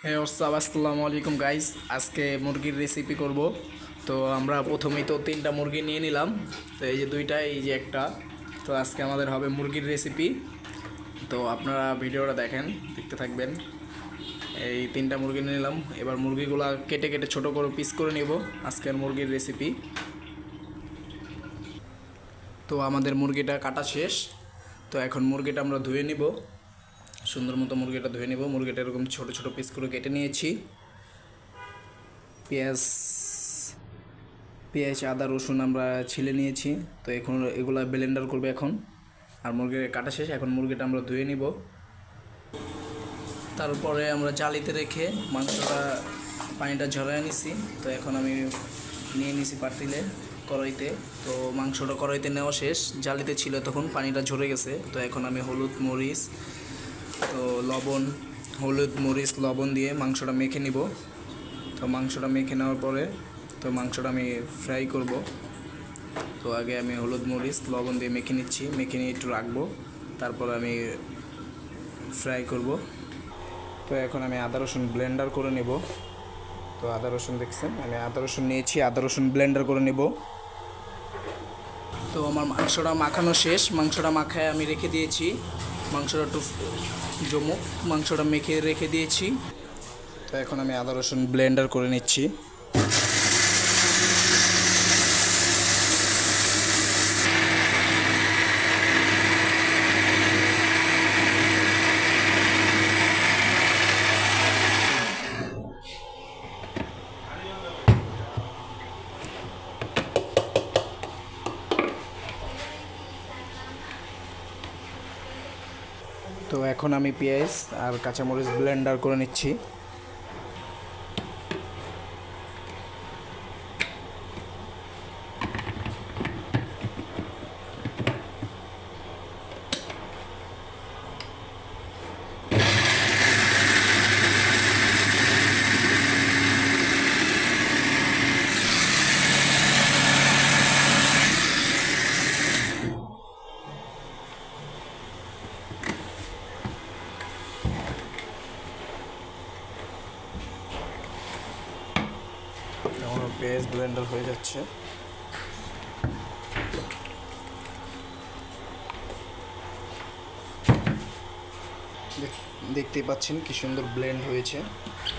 হ্যাঁ আসসালামু আলাইকুম গাইস। আজকে মুরগির রেসিপি করব। তো আমরা প্রথমেই তো তিনটা মুরগি নিয়ে নিলাম। তো এই যে দুইটা, এই যে একটা। তো আজকে আমাদের হবে মুরগির রেসিপি। তো আপনারা ভিডিওটা দেখতে থাকবেন। এই তিনটা মুরগি নিয়ে নিলাম। এবার মুরগিগুলো কেটে কেটে ছোট করে পিস করে নেব আজকের মুরগির রেসিপি। তো আমাদের মুরগিটা কাটা শেষ। তো এখন মুরগিটা আমরা ধুয়ে নিব, সুন্দর মতো মুরগিটা ধুয়ে নেব। মুরগিটা এরকম ছোট ছোট পিস করে কেটে নিয়েছি। পেঁয়াজ পেঁয়াজ আদা রসুন আমরা ছিলে নিয়েছি। তো এখন এগুলা ব্লেন্ডার করবে এখন। আর মুরগি কাটা শেষ, এখন মুরগিটা আমরা ধুয়ে নিব। তারপরে আমরা জালিতে রেখে মাংসটা পানিটা ঝরাই নিছি। তো এখন আমি নিয়ে নিছি পাতিলে, কড়াইতে। তো মাংসটা কড়াইতে নেওয়া শেষ, জালিতে ছিল তখন পানিটা ঝরে গেছে। তো এখন আমি হলুদ মরিচ লবণ দিয়ে মাংসটা মেখে নিব। তো মাংসটা মেখে নেওয়ার পরে তো মাংসটা আমি ফ্রাই করব। তো আগে আমি হলুদ মরিচ লবণ দিয়ে মেখে নিচ্ছি, মেখে নিয়ে একটু রাখবো, তারপর আমি ফ্রাই করব। তো এখন আমি আদা রসুন ব্লেন্ডার করে নেব। তো আদা রসুন দেখছেন, আমি আদা রসুন নিয়েছি, আদা রসুন ব্লেন্ডার করে নেব। তো আমার মাংসটা মাখানো শেষ, মাংসটা মাখায় আমি রেখে দিয়েছি। মাংসটা একটু জমুক, মাংসটা মেখে রেখে দিয়েছি। তো এখন আমি আদা রসুন ব্লেন্ডার করে নিচ্ছি। তো এখন আমি পেঁয়াজ আর কাঁচামরিচ ব্লেন্ডার করে নিচ্ছি। আমার পেঁয়াজ ব্লেন্ডার হয়ে যাচ্ছে। দেখতেই পাচ্ছেন কি সুন্দর ব্লেন্ড হয়েছে।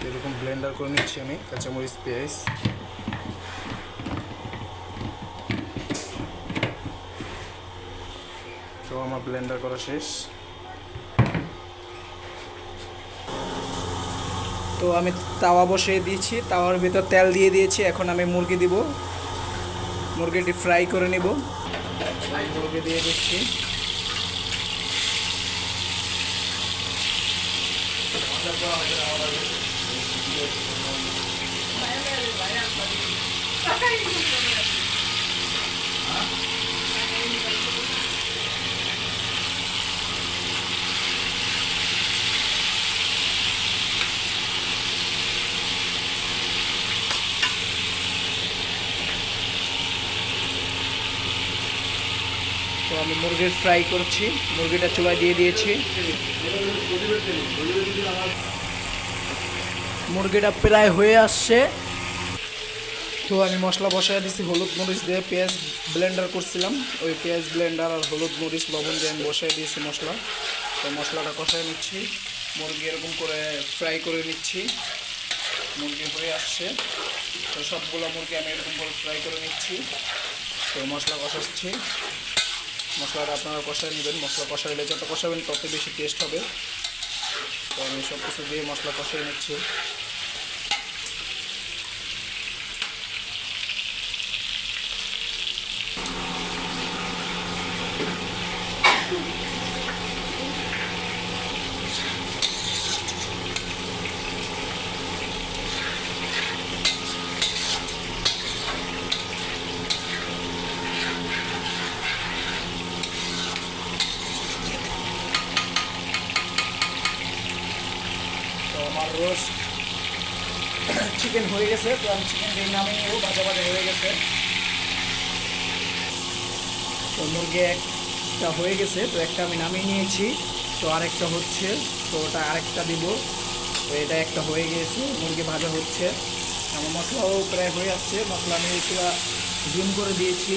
এরকম ব্লেন্ডার করে নিচ্ছি আমি কাঁচামরিচ পেঁয়াজ। তো আমার ব্লেন্ডার করা শেষ। তো আমি তাওয়া বসিয়ে দিয়েছি, তাওয়ার ভিতর তেল দিয়ে দিয়েছি। এখন আমি মুরগি দিব, মুরগিটি ফ্রাই করে নিব। মুরগি দিয়ে দিচ্ছি। তো আমি মুরগির ফ্রাই করছি, মুরগিটা চুলায় দিয়ে দিয়েছি। মুরগিটা প্রায় হয়ে আসছে। তো আমি মশলা বসায় দিচ্ছি, হলুদ মরিচ দিয়ে পেঁয়াজ ব্লেন্ডার করছিলাম, ওই পেঁয়াজ ব্লেন্ডার আর হলুদ মরিচ লবণ দিয়ে আমি বসাই দিয়েছি মশলা। তো মশলাটা কষায় নিচ্ছি, মুরগি এরকম করে ফ্রাই করে নিচ্ছি। মুরগি হয়ে আসছে, তো সবগুলো মুরগি আমি এরকম করে ফ্রাই করে নিচ্ছি। তো মশলা কষাচ্ছি, মশলাটা আপনারা কষায় নেবেন। মশলা কষাইলে যত কষাবেন তত বেশি টেস্ট হবে। তো আমি সব কিছু দিয়ে মশলা কষিয়ে নিচ্ছি। তো আমার রোস্ট চিকেন হয়ে গেছে। তো আমি চিকেন দিয়ে নামিয়ে নেবো, ভাজা ভাজা হয়ে গেছে। তো মুরগি একটা হয়ে গেছে, তো একটা আমি নামিয়ে নিয়েছি। তো আরেকটা হচ্ছে, তো ওটা আরেকটা দিব। তো এটা একটা হয়ে গিয়েছে, মুরগি ভাজা হচ্ছে। আমার মশলাও প্রায় হয়ে আসছে, মশলা আমি পুরো জুম করে দিয়েছি।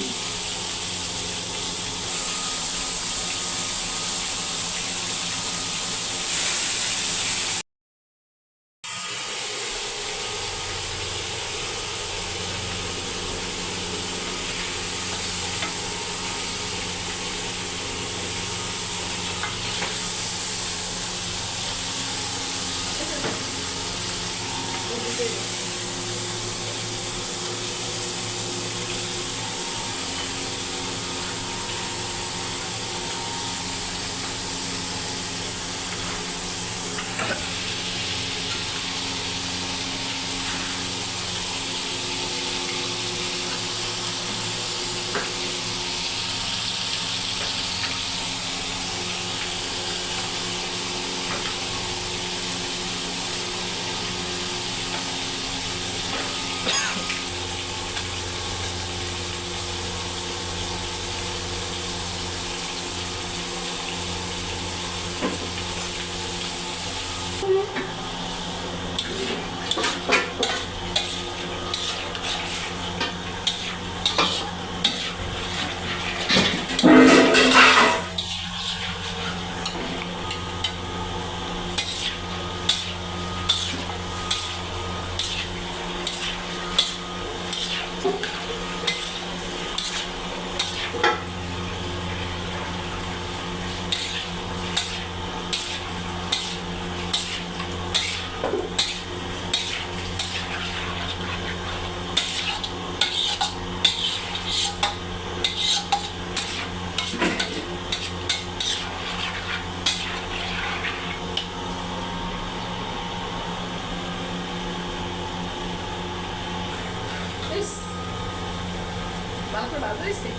ভালো করে ভালো হয়েছে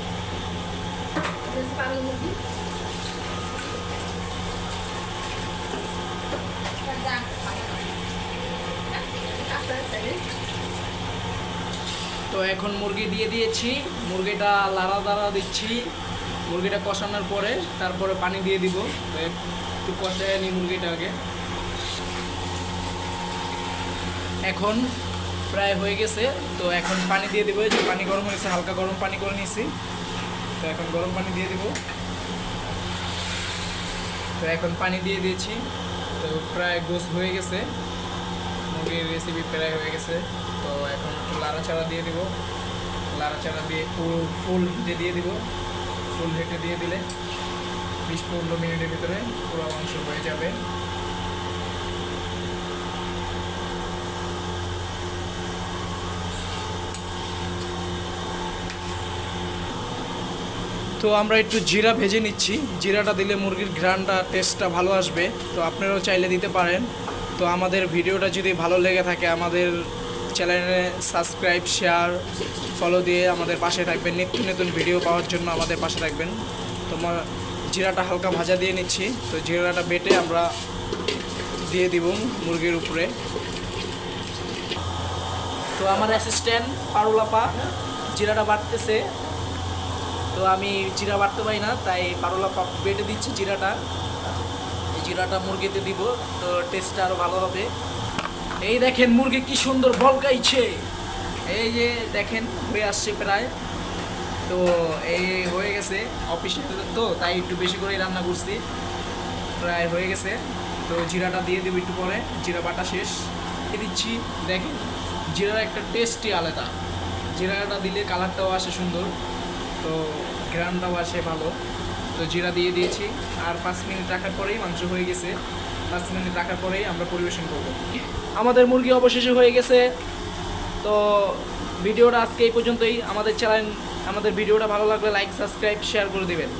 পাগল মুরগি তো এখন মুরগি দিয়ে দিয়েছি, মুরগিটা লাড়া দাঁড়া দিচ্ছি। মুরগিটা কষানোর পরে তারপরে পানি দিয়ে দিব। তো একটু কষায় নিই মুরগিটা আগে। এখন প্রায় হয়ে গেছে, তো এখন পানি দিয়ে দিব। যে পানি গরম হয়েছে, হালকা গরম পানি করে নিয়েছি। তো এখন গরম পানি দিয়ে দিব। তো এখন পানি দিয়ে দিয়েছি। তো প্রায় গোস হয়ে গেছে, মুরগির রেসিপি প্রায় হয়ে গেছে। তো এখন একটু লাড়াচাড়া দিয়ে দিব। লাড়াচাড়া দিয়ে ফুল হিটে দিয়ে দিব। ফুল হিটে দিয়ে দিলে 20-15 মিনিটের ভিতরে পুরো মাংস হয়ে যাবে। তো আমরা একটু জিরা ভেজে নিচ্ছি। জিরাটা দিলে মুরগির ঘ্রাণটা, টেস্টটা ভালো আসবে। তো আপনারাও চাইলে দিতে পারেন। তো আমাদের ভিডিওটা যদি ভালো লেগে থাকে, আমাদের চ্যানেলে সাবস্ক্রাইব, শেয়ার, ফলো দিয়ে আমাদের পাশে থাকবেন। নিত্য নতুন ভিডিও পাওয়ার জন্য আমাদের পাশে থাকবেন। তো জিরাটা হালকা ভাজা দিয়ে নিচ্ছি। তো জিরাটা বেটে আমরা দিয়ে দিব মুরগির উপরে। তো আমার অ্যাসিস্ট্যান্ট পারুলাপা জিরাটা বাটতেছে। তো আমি জিরা বাটতে পারি না, তাই পারুলাপা বেটে দিচ্ছি জিরাটা। এই জিরাটা মুরগিতে দিব, তো টেস্টটা আরও ভালো হবে। এই দেখেন মুরগি কি সুন্দর বলকাইছে। এই যে দেখেন হয়ে আসছে প্রায়। তো এই হয়ে গেছে, অফিসে তো তাই একটু বেশি করেই রান্না করছি। প্রায় হয়ে গেছে। তো জিরাটা দিয়ে দেবো একটু পরে। জিরা বাটা শেষ, দিয়ে দিচ্ছি। দেখেন জিরার একটা টেস্টই আলাদা। জিরাটা দিলে কালারটাও আসে সুন্দর, তো ঘ্রাণটাও আসে ভালো। তো জিরা দিয়ে দিয়েছি। আর 5 মিনিট রাখার পরেই মাংস হয়ে গেছে। 5 মিনিট রাখার পরেই আমরা পরিবেশন করব। আমাদের মুরগি অবশেষে হয়ে গেছে। তো ভিডিওটা আজকে এই পর্যন্তই। আমাদের ভিডিওটা ভালো লাগলে লাইক, সাবস্ক্রাইব, শেয়ার করে দেবেন।